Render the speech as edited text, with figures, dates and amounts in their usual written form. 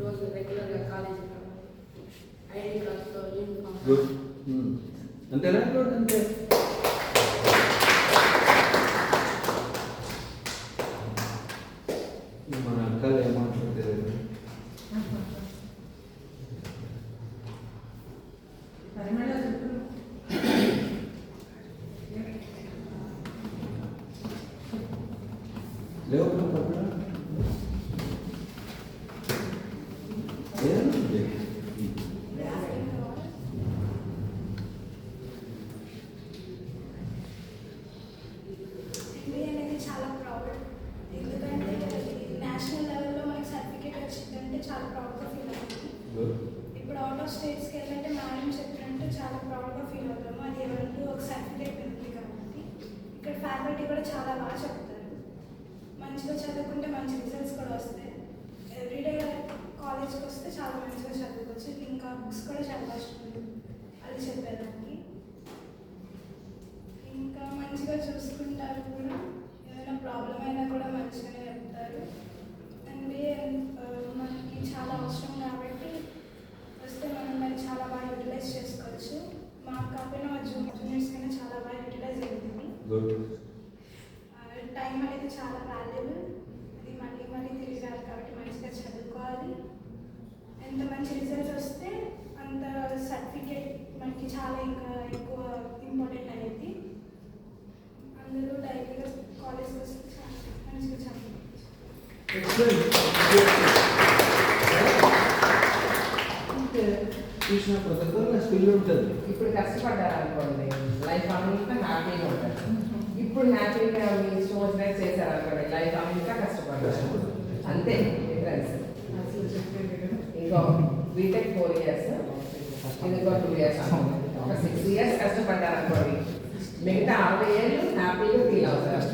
రోజు రెగ్యులర్గా కాలేజీకి రావాలి, ఐడి కార్డ్తో యూనిఫామ్. గుడ్. అంతేనా? గుడ్. అంతే. మన అక్కలు ఏమంటారు తెలియదు. లేవు పక్కన చాలా ప్రౌడ్, ఎందుకంటే నేషనల్ లెవెల్లో మనకి సర్టిఫికేట్ వచ్చిందంటే చాలా ప్రౌడ్గా ఫీల్ అవుతుంది. ఇప్పుడు అవుట్ ఆఫ్ స్టేట్స్కి వెళ్ళంటే మేడం చెప్పినట్టు చాలా ప్రౌడ్గా ఫీల్ అవుతాము. అది ఎవరికి ఒక సర్టిఫికేట్ ఉంది కాబట్టి. ఇక్కడ ఫ్యాకల్టీ కూడా చాలా బాగా చెప్తారు, మంచిగా చదువుకుంటే మంచి రిజల్ట్స్ కూడా వస్తాయి. ఎవ్రీడే కాలేజ్కి వస్తే చాలా మంచిగా చదువుకోవచ్చు, ఇంకా బుక్స్ కూడా చదవచ్చు అది చెప్పేదానికి. ఇంకా మంచిగా చూసుకుంటారు కూడా, ఏదైనా ప్రాబ్లం అయినా కూడా మంచిగానే చెప్తారు. NBA మనకి చాలా అవసరం కాబట్టి వస్తే మనం దాన్ని చాలా బాగా యూటిలైజ్ చేసుకోవచ్చు. మాకు కాకపోయినా మా జూనియర్స్ కైనా చాలా బాగా యూటిలైజ్ అవుతుంది. టైం అనేది చాలా వాల్యుబుల్, అది మళ్ళీ మళ్ళీ తిరిగి రాదు కాబట్టి మంచిగా చదువుకోవాలి. ఎంత మంచి రిజల్ట్స్ వస్తే అంత సర్టిఫికేట్ మనకి చాలా ఇంకా ఎక్కువ ఇంపార్టెంట్ అయ్యేది. అందరూ డైరెక్ట్గా కాలేజ్కి వస్తే చాలా మంచిగా చదువుకోవచ్చు. చూసిన ప్రతి ఒక్కరు స్కిల్ ఉంటుంది. ఇప్పుడు కష్టపడ్డారు అనుకోండి, లైఫ్ అంతా హ్యాపీగా ఉంటుంది. ఇప్పుడు హ్యాపీగా మీ ఇష్టం వచ్చినట్టు చేశారు అనుకోండి, లైఫ్ అంతా కష్టపడ్డారు. అంతే డిఫరెన్స్. ఇంకో బీటెక్ 4 years, ఇంకో 2 years అనుకోండి, ఒక 6 years కష్టపడ్డారు అనుకోండి, మిగతా 60 ఏళ్ళు హ్యాపీగా ఫీల్ అవుతారు.